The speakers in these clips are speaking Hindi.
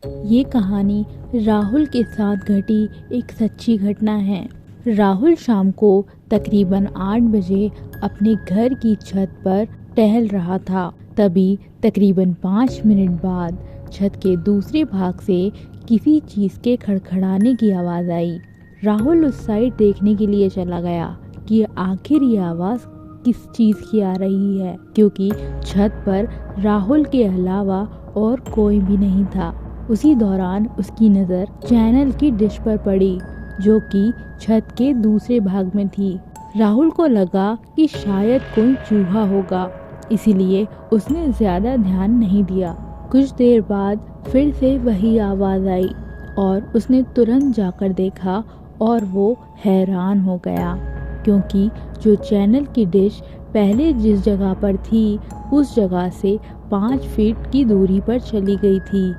ये कहानी राहुल के साथ घटी एक सच्ची घटना है। राहुल शाम को तकरीबन 8 बजे अपने घर की छत पर टहल रहा था। तभी तकरीबन 5 मिनट बाद छत के दूसरे भाग से किसी चीज़ के खड़खड़ाने की आवाज़ आई। राहुल उस साइड देखने के लिए चला गया कि आखिर ये आवाज़ किस चीज़ की आ रही है, क्योंकि छत पर राहुल के अलावा और कोई भी नहीं था। उसी दौरान उसकी नज़र चैनल की डिश पर पड़ी, जो कि छत के दूसरे भाग में थी। राहुल को लगा कि शायद कोई चूहा होगा, इसीलिए उसने ज़्यादा ध्यान नहीं दिया। कुछ देर बाद फिर से वही आवाज़ आई और उसने तुरंत जाकर देखा और वो हैरान हो गया, क्योंकि जो चैनल की डिश पहले जिस जगह पर थी उस जगह से 5 फीट की दूरी पर चली गई थी।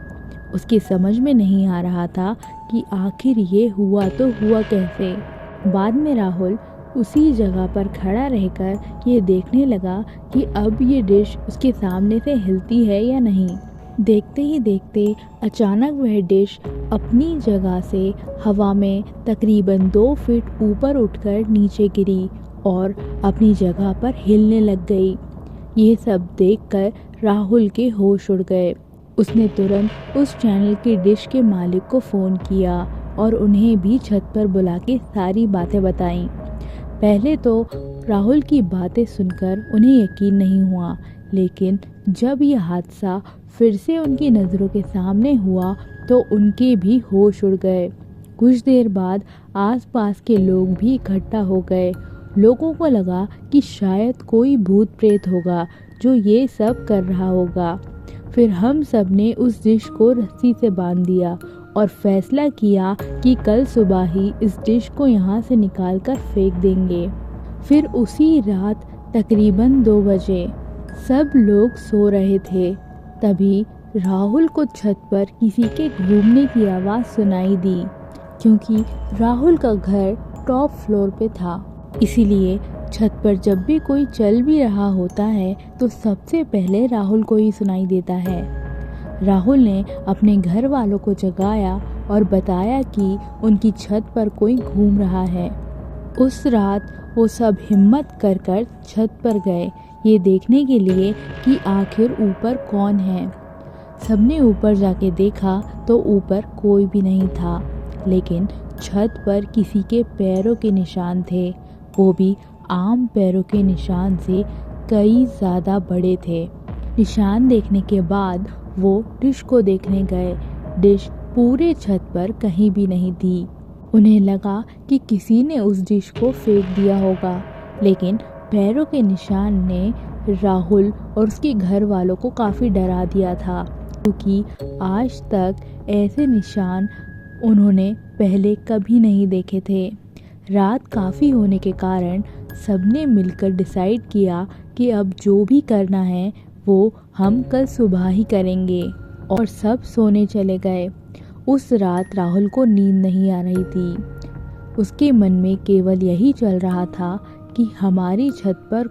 उसके समझ में नहीं आ रहा था कि आखिर ये हुआ तो हुआ कैसे। बाद में राहुल उसी जगह पर खड़ा रहकर ये देखने लगा कि अब ये डिश उसके सामने से हिलती है या नहीं। देखते ही देखते अचानक वह डिश अपनी जगह से हवा में तकरीबन 2 फीट ऊपर उठकर नीचे गिरी और अपनी जगह पर हिलने लग गई। ये सब देखकर राहुल के होश उड़ गए। उसने तुरंत उस चैनल की डिश के मालिक को फ़ोन किया और उन्हें भी छत पर बुला के सारी बातें बताईं। पहले तो राहुल की बातें सुनकर उन्हें यकीन नहीं हुआ, लेकिन जब यह हादसा फिर से उनकी नज़रों के सामने हुआ तो उनके भी होश उड़ गए। कुछ देर बाद आसपास के लोग भी इकट्ठा हो गए। लोगों को लगा कि शायद कोई भूत प्रेत होगा जो ये सब कर रहा होगा। फिर हम सब ने उस डिश को रस्सी से बांध दिया और फैसला किया कि कल सुबह ही इस डिश को यहाँ से निकाल कर फेंक देंगे। फिर उसी रात तकरीबन 2 बजे सब लोग सो रहे थे, तभी राहुल को छत पर किसी के घूमने की आवाज़ सुनाई दी। क्योंकि राहुल का घर टॉप फ्लोर पे था, इसीलिए छत पर जब भी कोई चल भी रहा होता है तो सबसे पहले राहुल को ही सुनाई देता है। राहुल ने अपने घर वालों को जगाया और बताया कि उनकी छत पर कोई घूम रहा है। उस रात वो सब हिम्मत कर कर छत पर गए, ये देखने के लिए कि आखिर ऊपर कौन है। सबने ऊपर जाके देखा तो ऊपर कोई भी नहीं था, लेकिन छत पर किसी के पैरों के निशान थे, वो भी आम पैरों के निशान से कई ज़्यादा बड़े थे। निशान देखने के बाद वो डिश को देखने गए। डिश पूरे छत पर कहीं भी नहीं थी। उन्हें लगा कि किसी ने उस डिश को फेंक दिया होगा, लेकिन पैरों के निशान ने राहुल और उसके घर वालों को काफ़ी डरा दिया था, क्योंकि आज तक ऐसे निशान उन्होंने पहले कभी नहीं देखे थे। रात काफ़ी होने के कारण सबने मिलकर डिसाइड किया कि अब जो भी करना है वो हम कल सुबह ही करेंगे, और सब सोने चले गए। उस रात राहुल को नींद नहीं आ रही थी। उसके मन में केवल यही चल रहा था कि हमारी छत पर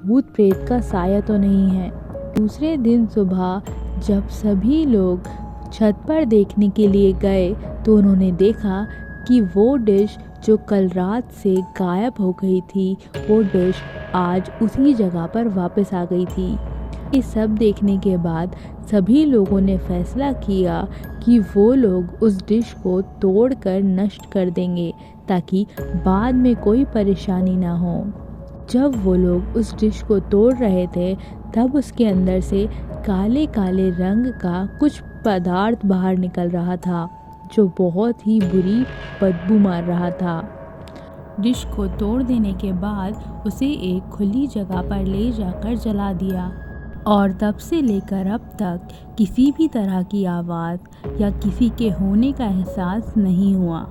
भूत प्रेत का साया तो नहीं है। दूसरे दिन सुबह जब सभी लोग छत पर देखने के लिए गए तो उन्होंने देखा कि वो डिश जो कल रात से गायब हो गई थी, वो डिश आज उसी जगह पर वापस आ गई थी। ये सब देखने के बाद सभी लोगों ने फैसला किया कि वो लोग उस डिश को तोड़कर नष्ट कर देंगे, ताकि बाद में कोई परेशानी ना हो। जब वो लोग उस डिश को तोड़ रहे थे तब उसके अंदर से काले काले रंग का कुछ पदार्थ बाहर निकल रहा था, जो बहुत ही बुरी बदबू मार रहा था। डिश को तोड़ देने के बाद उसे एक खुली जगह पर ले जाकर जला दिया, और तब से लेकर अब तक किसी भी तरह की आवाज़ या किसी के होने का एहसास नहीं हुआ।